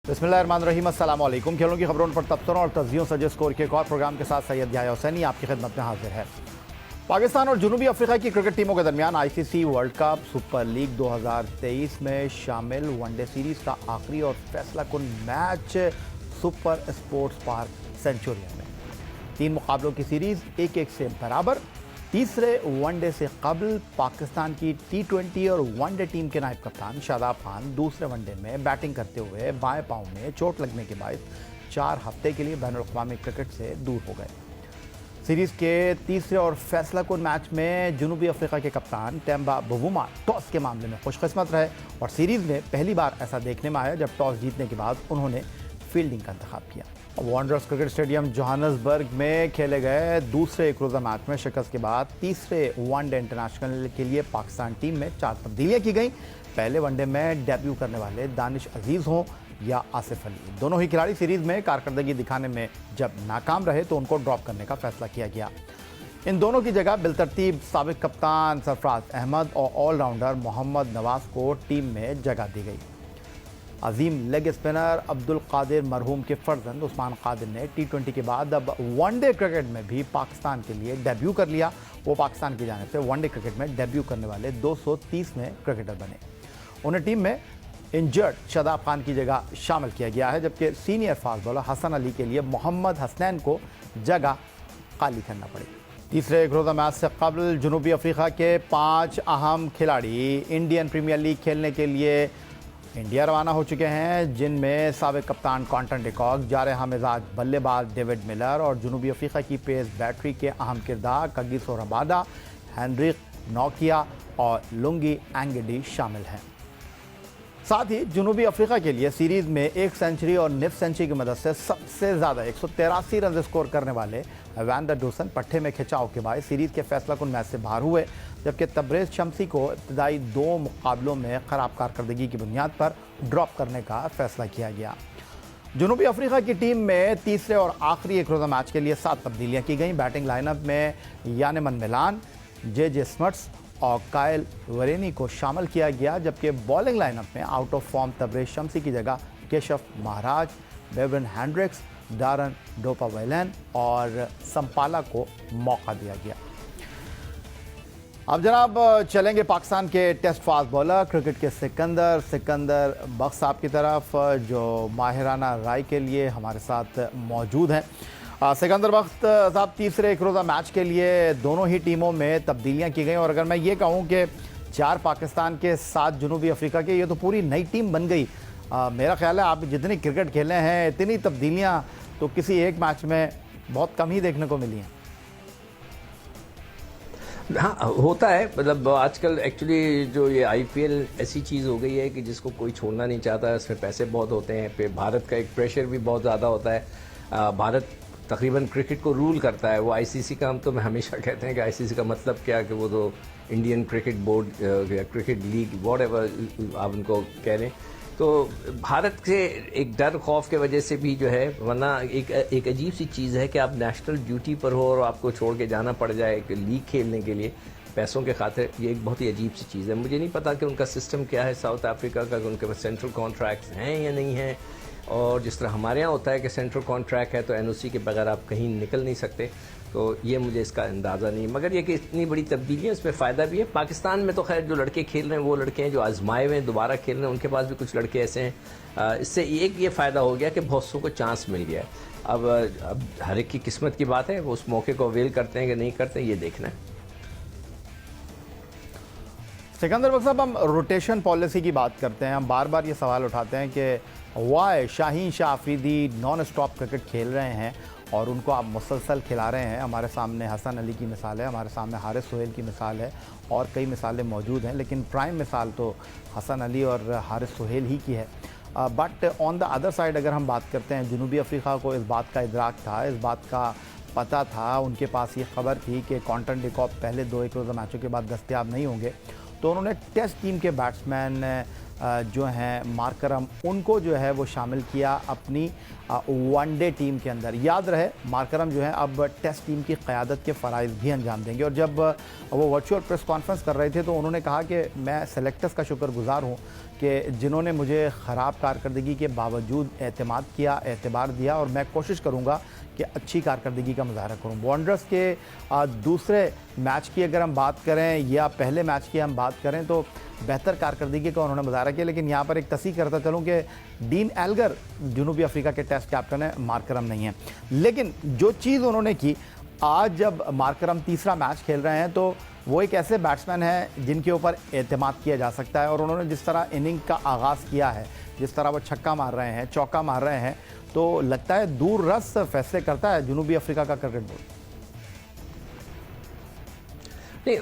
बिस्मिल्लाहिर्रहमानिर्रहीम, अस्सलाम वालेकुम। खेलों की खबरों पर तबसरों और तज्जियों से स्कोर के एक और प्रोग्राम के साथ सैयद याह्या हुसैनी आपकी खिदमत में हाजिर है। पाकिस्तान और जनूबी अफ्रीका की क्रिकेट टीमों के दरमियान ICC world cup super league 2023 में शामिल वनडे सीरीज का आखिरी और फैसला कुन match super sports park Centurion में 3 मुकाबलों की सीरीज 1-1 से बराबर। तीसरे वनडे से कबल पाकिस्तान की T20 और वनडे टीम के नायब कप्तान शादाब खान दूसरे वनडे में बैटिंग करते हुए बाएं पांव में चोट लगने के बाद 4 हफ्ते के लिए बैनुल-अक़वामी क्रिकेट से दूर हो गए। सीरीज के तीसरे और फैसला कुन मैच में जनूबी अफ्रीका के कप्तान टेम्बा बवुमा टॉस के मामले में खुशकिस्मत रहे और सीरीज में पहली बार ऐसा देखने में आया जब टॉस जीतने के बाद उन्होंने फील्डिंग का इंतखाब किया। वांडरर्स क्रिकेट स्टेडियम जोहान्सबर्ग में खेले गए दूसरे एक रोज़ा मैच में शिकस्त के बाद तीसरे वनडे इंटरनेशनल के लिए पाकिस्तान टीम में 4 तब्दीलियां की गई। पहले वनडे में डेब्यू करने वाले दानिश अजीज हों या आसिफ अली, दोनों ही खिलाड़ी सीरीज में कारकर्दगी दिखाने में जब नाकाम रहे तो उनको ड्रॉप करने का फैसला किया गया। इन दोनों की जगह बिलतरतीब साबिक कप्तान सरफराज अहमद और ऑलराउंडर मोहम्मद नवाज को टीम में जगह दी गई। अजीम लेग स्पिनर अब्दुल कादिर मरहूम के फर्जंद उस्मान कादिर ने T20 के बाद अब वनडे क्रिकेट में भी पाकिस्तान के लिए डेब्यू कर लिया। वो पाकिस्तान की जानिब से वनडे क्रिकेट में डेब्यू करने वाले 230वें क्रिकेटर बने। उन्हें टीम में इंजर्ड शादाब खान की जगह शामिल किया गया है, जबकि senior fast bowler Hasan Ali के लिए मोहम्मद हसनैन को जगह खाली करना पड़ी। तीसरे एक रोज़ा मैच से कबल जनूबी अफ्रीका के 5 अहम खिलाड़ी इंडियन प्रीमियर लीग खेलने के लिए इंडिया रवाना हो चुके हैं, जिनमें साबिक कप्तान क्वांटन डिकॉक, जारहा मिजाज बल्लेबाज डेविड मिलर और जनूबी अफ्रीका की पेस बैटरी के अहम किरदार कगिसो रबादा, हेनरिक नोकिया और लुंगी एंगडी शामिल हैं। साथ ही जनूबी अफ्रीका के लिए सीरीज में 1 सेंचुरी और निफ सेंचुरी की मदद से सबसे ज़्यादा 183 रन स्कोर करने वाले वैन डूसन पट्टे में खिंचाव के बाद सीरीज के फैसला कुन मैच से बाहर हुए, जबकि तबरेज़ शम्सी को इब्तदाई 2 मुकाबलों में ख़राब कारकर्दगी की बुनियाद पर ड्रॉप करने का फैसला किया गया। जनूबी अफ्रीका की टीम में तीसरे और आखिरी एक रोज़ा मैच के लिए 7 तब्दीलियाँ की गईं। बैटिंग लाइनअप में यानेमन मिलान, जे स्मट्स और कायल वरेनी को शामिल किया गया, जबकि बॉलिंग लाइनअप में out of form Tabraiz Shamsi की जगह केशव महाराज, बेवन हैंड्रिक्स, डारन डोपावेलन और संपाला को मौका दिया गया। अब जनाब चलेंगे पाकिस्तान के टेस्ट फास्ट बॉलर क्रिकेट के सिकंदर बख्श साहब की तरफ, जो माहिराना राय के लिए हमारे साथ मौजूद हैं। सिकंदर बख्श साहब, तीसरे एक रोज़ा मैच के लिए दोनों ही टीमों में तब्दीलियां की गई और अगर मैं ये कहूँ कि 4 पाकिस्तान के 7 जनूबी अफ्रीका के, ये तो पूरी नई टीम बन गई। मेरा ख्याल है आप जितनी क्रिकेट खेले हैं इतनी तब्दीलियां तो किसी एक मैच में बहुत कम ही देखने को मिली हैं। हाँ, होता है। मतलब आजकल एक्चुअली जो ये IPL ऐसी चीज़ हो गई है कि जिसको कोई छोड़ना नहीं चाहता है। इसमें पैसे बहुत होते हैं, फिर भारत का एक प्रेशर भी बहुत ज़्यादा होता है। भारत तकरीबन क्रिकेट को रूल करता है। वो ICC का, हम तो हमेशा कहते हैं कि ICC का मतलब क्या है कि वो तो इंडियन क्रिकेट बोर्ड या क्रिकेट लीग व्हाटएवर आप उनको कह लें, तो भारत से एक डर खौफ के वजह से भी जो है, वरना एक अजीब सी चीज़ है कि आप नेशनल ड्यूटी पर हो और आपको छोड़ के जाना पड़ जाए एक लीग खेलने के लिए पैसों के खातिर। ये एक बहुत ही अजीब सी चीज़ है। मुझे नहीं पता कि उनका सिस्टम क्या है साउथ अफ्रीका का, कि उनके पास सेंट्रल कॉन्ट्रैक्ट्स हैं या नहीं हैं, और जिस तरह हमारे यहाँ होता है कि सेंट्रल कॉन्ट्रैक्ट है तो NOC के बगैर आप कहीं निकल नहीं सकते। तो ये मुझे इसका अंदाज़ा नहीं, मगर ये कि इतनी बड़ी तब्दीलियाँ, इसमें फ़ायदा भी है। पाकिस्तान में तो खैर जो लड़के खेल रहे हैं वो लड़के हैं जो आजमाए हुए हैं, दोबारा खेल रहे हैं। उनके पास भी कुछ लड़के ऐसे हैं। इससे एक ये फ़ायदा हो गया कि बहुत सौ को चांस मिल गया है। अब हर एक की किस्मत की बात है, वो उस मौके को अवेल करते हैं कि नहीं करते हैं, ये देखना है। सिकंदर बख्श साहब, हम रोटेशन पॉलिसी की बात करते हैं। हम बार बार ये सवाल उठाते हैं कि why Shaheen Shah Afridi non stop cricket खेल रहे हैं और उनको आप मुसलसल खिला रहे हैं। हमारे सामने हसन अली की मिसाल है, हमारे सामने हारिस सोहेल की मिसाल है और कई मिसालें मौजूद हैं, लेकिन प्राइम मिसाल तो हसन अली और हारिस सोहेल ही की है। But on the other side अगर हम बात करते हैं, जनूबी अफ्रीका को इस बात का इदराक था, इस बात का पता था, उनके पास ये खबर थी कि क्वांटन डिकॉक पहले 2 एक रोज़ा मैचों के बाद दस्तयाब नहीं होंगे, तो उन्होंने टेस्ट टीम के बैट्समैन जो हैं मार्करम, उनको जो है वो शामिल किया अपनी वनडे टीम के अंदर। याद रहे मार्करम जो है अब टेस्ट टीम की क़यादत के फ़राइज़ भी अंजाम देंगे। और जब वो वर्चुअल प्रेस कॉन्फ्रेंस कर रहे थे तो उन्होंने कहा कि मैं सेलेक्टर्स का शुक्रगुज़ार हूँ कि जिन्होंने मुझे ख़राब कारकर्दगी के बावजूद एतमाद किया, एतबार दिया, और मैं कोशिश करूँगा कि अच्छी कारकर्दगी का मुजाहरा करूँ। वांडरर्स के दूसरे मैच की अगर हम बात करें या पहले मैच की हम बात करें तो बेहतर कारकर्दगी का उन्होंने मुजाहरा किया, लेकिन यहाँ पर एक तस्दीक करता चलूँ कि डीन एल्गर जनूबी अफ्रीका के टेस्ट कैप्टन है, मार्करम नहीं है। लेकिन जो चीज़ उन्होंने की, आज जब मार्करम तीसरा मैच खेल रहे हैं तो वो एक ऐसे बैट्समैन हैं जिनके ऊपर एतमाद किया जा सकता है, और उन्होंने जिस तरह इनिंग का आगाज़ किया है, जिस तरह वो छक्का मार रहे हैं, चौका मार रहे हैं, तो लगता है दूर रस फैसले करता है जनूबी अफ्रीका का क्रिकेट बोर्ड। नहीं,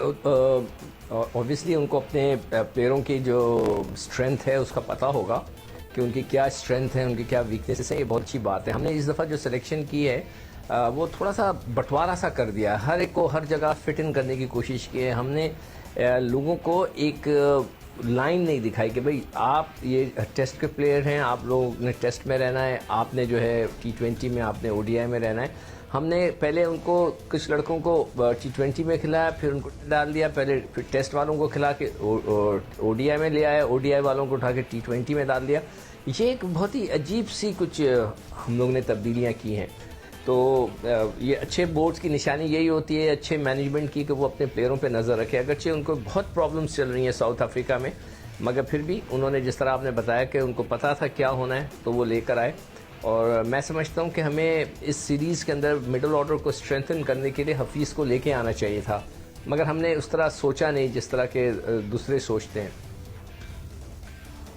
ऑब्वियसली उनको अपने प्लेयरों की जो स्ट्रेंथ है उसका पता होगा कि उनकी क्या स्ट्रेंथ है, उनकी क्या वीकनेसेस है। ये बहुत अच्छी बात है। हमने इस दफ़ा जो सिलेक्शन की है वो थोड़ा सा बंटवारा सा कर दिया, हर एक को हर जगह फिट इन करने की कोशिश की है। हमने लोगों को एक लाइन नहीं दिखाई कि भाई आप ये टेस्ट के प्लेयर हैं, आप लोगों ने टेस्ट में रहना है, आपने जो है T20 में, आपने ODI में रहना है। हमने पहले उनको, कुछ लड़कों को T20 में खिलाया, फिर उनको डाल दिया, पहले फिर टेस्ट वालों को खिला के ODI में ले आया, ODI वालों को उठा के T20 में डाल दिया। ये एक बहुत ही अजीब सी कुछ हम लोग ने तब्दीलियाँ की हैं। तो ये अच्छे बोर्ड्स की निशानी यही होती है, अच्छे मैनेजमेंट की, कि वो अपने प्लेयरों पे नज़र रखे। अगरचे उनको बहुत प्रॉब्लम्स चल रही हैं साउथ अफ्रीका में, मगर फिर भी उन्होंने, जिस तरह आपने बताया कि उनको पता था क्या होना है, तो वो लेकर आए। और मैं समझता हूँ कि हमें इस सीरीज़ के अंदर मिडल ऑर्डर को स्ट्रेंथन करने के लिए हफीज़ को लेके आना चाहिए था, मगर हमने उस तरह सोचा नहीं जिस तरह के दूसरे सोचते हैं।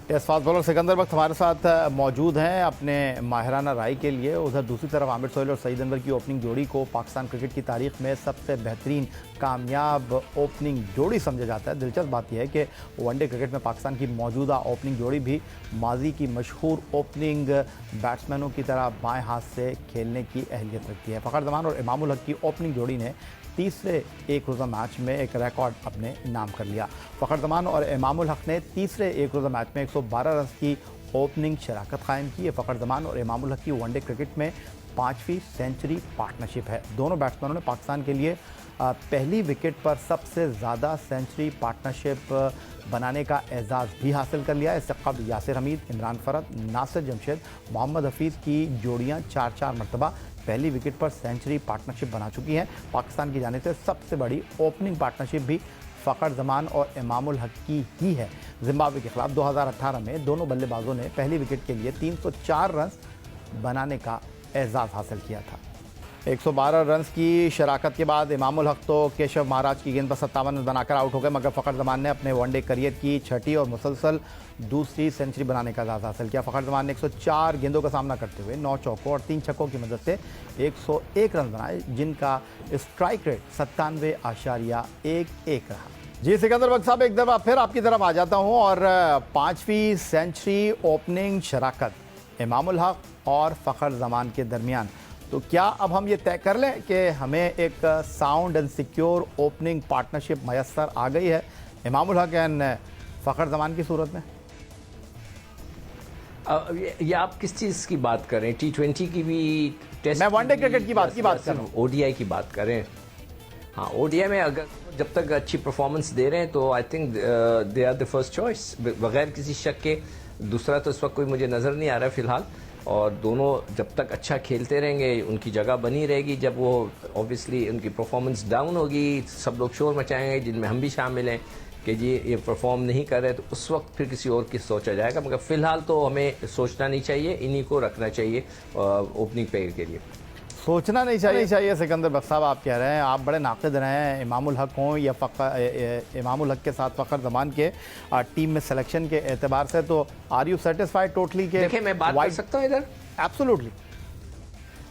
फास्ट बॉलर सिकंदर वक्त हमारे साथ मौजूद हैं अपने माहिराना राय के लिए। उधर दूसरी तरफ आमिर सोहेल और सईद अनवर की ओपनिंग जोड़ी को पाकिस्तान क्रिकेट की तारीख में सबसे बेहतरीन कामयाब ओपनिंग जोड़ी समझा जाता है। दिलचस्प बात यह है कि वनडे क्रिकेट में पाकिस्तान की मौजूदा ओपनिंग जोड़ी भी माजी की मशहूर ओपनिंग बैट्समैनों की तरह बाएँ हाथ से खेलने की अहलियत रखती है। फ़खर जमान और इमामुल हक की ओपनिंग जोड़ी ने तीसरे एक रोज़ा मैच में एक रिकॉर्ड अपने नाम कर लिया। फ़खर जमान और इमामुल हक ने तीसरे एक रोज़ा मैच में 112 रन की ओपनिंग शराकत कायम की है। फ़खर जमान और इमामुल हक की वनडे क्रिकेट में 5वीं सेंचुरी पार्टनरशिप है। दोनों बैट्समैनों ने पाकिस्तान के लिए पहली विकेट पर सबसे ज़्यादा सेंचुरी पार्टनरशिप बनाने का एजाज़ भी हासिल कर लिया है। इससे कबल यासिर हमीद, इमरान फरद, नासिर जमशेद, मोहम्मद हफीज़ की जोड़ियाँ 4-4 मरतबा पहली विकेट पर सेंचुरी पार्टनरशिप बना चुकी हैं। पाकिस्तान की जाने से सबसे बड़ी ओपनिंग पार्टनरशिप भी फ़खर जमान और इमामुल हक की ही है। जिम्बाब्वे के खिलाफ 2018 में दोनों बल्लेबाजों ने पहली विकेट के लिए 304 रन बनाने का एजाज़ हासिल किया था। 112 रन की शराकत के बाद इमामुल हक तो केशव महाराज की गेंद पर 57 रन बनाकर आउट हो गए, मगर फ़खर जमान ने अपने वनडे करियर की छठी और मुसलसल दूसरी सेंचुरी बनाने का एजाज़ हासिल किया। फ़खर जमान ने 104 गेंदों का सामना करते हुए 9 चौकों और 3 छक्कों की मदद से 101 रन बनाए, जिनका स्ट्राइक रेट 97.11 रहा। जी सिकंदर बख्श साहब, एक दफ़ा फिर आपकी तरफ आ जाता हूँ, और 5वीं सेंचुरी ओपनिंग शराकत इमामुल हक और फ़खर जमान के दरमियान, तो क्या अब हम ये तय कर लें कि हमें एक sound and secure opening partnership मैसर आ गई है इमामुल हक एंड फ़खर जमान की सूरत में? ये आप किस चीज़ की बात कर रहे हैं? T20 की भी, टेस्ट? मैं वनडे क्रिकेट की बात कर रहा हूँ। ODI की बात कर रहे हैं। हाँ, ODI में अगर जब तक अच्छी परफॉर्मेंस दे रहे हैं तो I think they are the first choice, बगैर किसी शक के। दूसरा तो इस वक्त कोई मुझे नज़र नहीं आ रहा है फ़िलहाल, और दोनों जब तक अच्छा खेलते रहेंगे उनकी जगह बनी रहेगी। जब वो ऑब्वियसली उनकी परफॉर्मेंस डाउन होगी, सब लोग शोर मचाएंगे, जिनमें हम भी शामिल हैं, कि जी ये परफॉर्म नहीं कर रहे, तो उस वक्त फिर किसी और की सोचा जाएगा। मगर फ़िलहाल तो हमें सोचना नहीं चाहिए, इन्हीं को रखना चाहिए ओपनिंग पेयर के लिए। सोचना नहीं चाहिए सिकंदर बख्श साहब, आप कह रहे हैं। आप बड़े नाक़िद रहे हैं इमामुल हक हों या इमामुल हक के साथ फ़खर जमान के टीम में सिलेक्शन के एतबार से, तो आर यू सेटिस्फाइड टोटली के? देखिए, मैं बात कर सकता हूँ इधर? एब्सोल्युटली।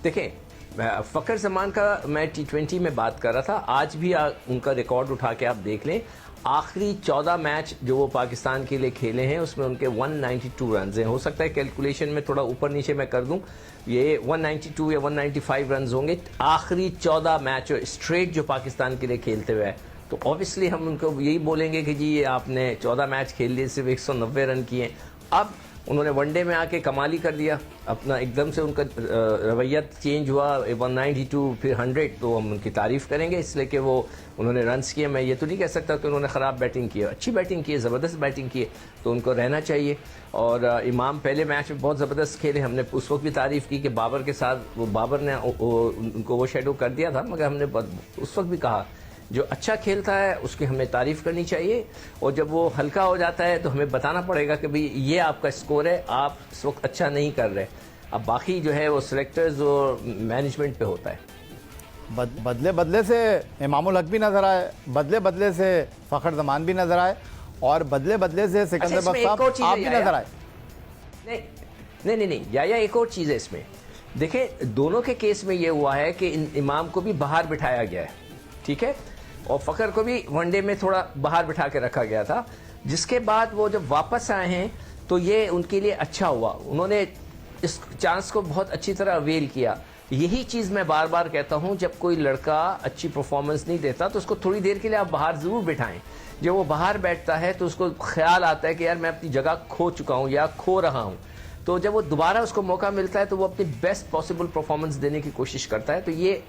देखिए, फ़खर जमान का मैं T20 में बात कर रहा था, आज भी उनका रिकॉर्ड उठा के आप देख लें। आखिरी 14 मैच जो वो पाकिस्तान के लिए खेले हैं उसमें उनके 192 रन हैं। हो सकता है कैलकुलेशन में थोड़ा ऊपर नीचे मैं कर दूं, ये 192 या 195 रन होंगे आखिरी 14 मैच स्ट्रेट जो पाकिस्तान के लिए खेलते हुए है। तो ऑब्वियसली हम उनको यही बोलेंगे कि जी ये आपने 14 मैच खेल लिए, सिर्फ 190 रन किए। अब उन्होंने वनडे में आके कमाल ही कर दिया अपना, एकदम से उनका रवैया चेंज हुआ 192 फिर 100, तो हम उनकी तारीफ करेंगे इसलिए कि वो उन्होंने रन्स किए। मैं ये तो नहीं कह सकता कि उन्होंने ख़राब बैटिंग की, अच्छी बैटिंग की है, ज़बरदस्त बैटिंग की है, तो उनको रहना चाहिए। और इमाम पहले मैच में बहुत ज़बरदस्त खेले, हमने उस वक्त भी तारीफ़ की कि बाबर के साथ वो बाबर ने उनको वो शेडो कर दिया था, मगर हमने उस वक्त भी कहा जो अच्छा खेलता है उसकी हमें तारीफ़ करनी चाहिए, और जब वो हल्का हो जाता है तो हमें बताना पड़ेगा कि भाई ये आपका स्कोर है, आप इस वक्त अच्छा नहीं कर रहे। अब बाकी जो है वो सिलेक्टर्स और मैनेजमेंट पे होता है। बदले बदले से इमामुल हक भी नजर आए, बदले बदले से फ़खर जमान भी नजर आए, और बदले बदले से सिकंदर बख्श साहब आप भी नजर आए। नहीं, या एक और चीज़ है इसमें। देखिए, दोनों के केस में ये हुआ है कि इमाम को भी बाहर बिठाया गया है, ठीक है, और फ़खर को भी वनडे में थोड़ा बाहर बिठा के रखा गया था, जिसके बाद वो जब वापस आए हैं तो ये उनके लिए अच्छा हुआ, उन्होंने इस चांस को बहुत अच्छी तरह अवेल किया। यही चीज़ मैं बार बार कहता हूँ, जब कोई लड़का अच्छी परफॉर्मेंस नहीं देता तो उसको थोड़ी देर के लिए आप बाहर ज़रूर बिठाएं। जब वो बाहर बैठता है तो उसको ख्याल आता है कि यार मैं अपनी जगह खो चुका हूँ या खो रहा हूँ, तो जब वो दोबारा उसको मौका मिलता है तो वो अपनी बेस्ट पॉसिबल परफॉर्मेंस देने की कोशिश करता है। तो ये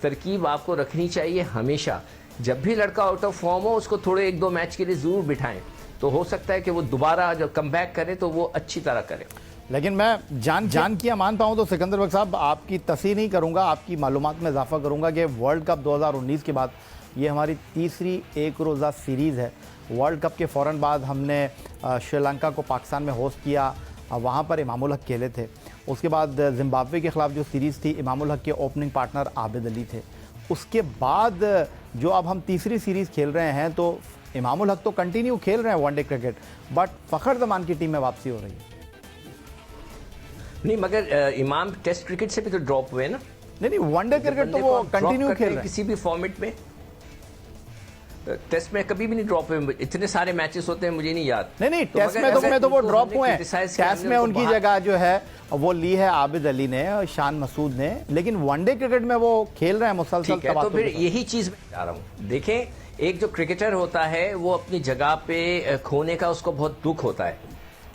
तरकीब आपको रखनी चाहिए हमेशा, जब भी लड़का आउट ऑफ फॉर्म हो उसको थोड़े 1-2 मैच के लिए ज़रूर बिठाएं, तो हो सकता है कि वो दोबारा जब कम बैक करे तो वो अच्छी तरह करे। लेकिन मैं जान किया मान पाऊँ तो सिकंदर बख्श साहब आपकी तस्हीह नहीं करूँगा, आपकी मालूमात में इजाफा करूँगा कि वर्ल्ड कप 2019 के बाद ये हमारी तीसरी एक रोज़ा सीरीज़ है। वर्ल्ड कप के फ़ौरन बाद हमने श्रीलंका को पाकिस्तान में होस्ट किया, वहाँ पर इमामुल हक खेले थे। उसके बाद जिम्बाब्वे के ख़िलाफ़ जो सीरीज़ थी, इमामुल हक के ओपनिंग पार्टनर आबिद अली थे। उसके बाद जो अब हम तीसरी सीरीज़ खेल रहे हैं तो इमामुल हक तो कंटिन्यू खेल रहे हैं one day cricket, but Fakhar Zaman की टीम में वापसी हो रही है। नहीं, मगर इमाम टेस्ट क्रिकेट से भी तो ड्रॉप हुए ना। नहीं, वनडे क्रिकेट तो वो कंटिन्यू खेल रहे हैं किसी भी फॉर्मेट में। टेस्ट में कभी भी नहीं ड्रॉप हुए, इतने सारे मैचेस होते हैं, मुझे नहीं याद। नहीं, टेस्ट में तो वो ड्रॉप हुए हैं। टेस्ट में उनकी जगह जो है वो ली है आबिद अली ने और शान मसूद ने, लेकिन वनडे क्रिकेट में वो खेल रहे हैं मुसलसल। तो फिर यही चीज मैं बता रहा हूँ। देखें, एक जो क्रिकेटर होता है वो अपनी जगह पे खोने का उसको बहुत दुख होता है,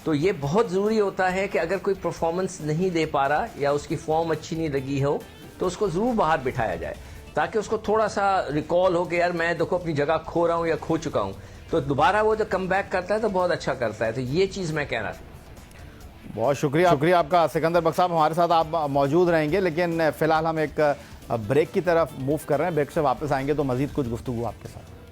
तो ये बहुत ज़रूरी होता है कि अगर कोई परफॉर्मेंस नहीं दे पा रहा या उसकी फॉर्म अच्छी नहीं लगी हो तो उसको ज़रूर बाहर बिठाया जाए, ताकि उसको थोड़ा सा रिकॉल हो कि यार मैं देखो अपनी जगह खो रहा हूँ या खो चुका हूँ, तो दोबारा वो जब कम बैक करता है तो बहुत अच्छा करता है। तो ये चीज़ मैं कहना था। बहुत शुक्रिया आपका सिकंदर बख्श साहब, हमारे साथ आप मौजूद रहेंगे, लेकिन फ़िलहाल हम एक ब्रेक की तरफ मूव कर रहे हैं। ब्रेक से वापस आएंगे तो मज़ीद कुछ गुफ्तगू आपके साथ।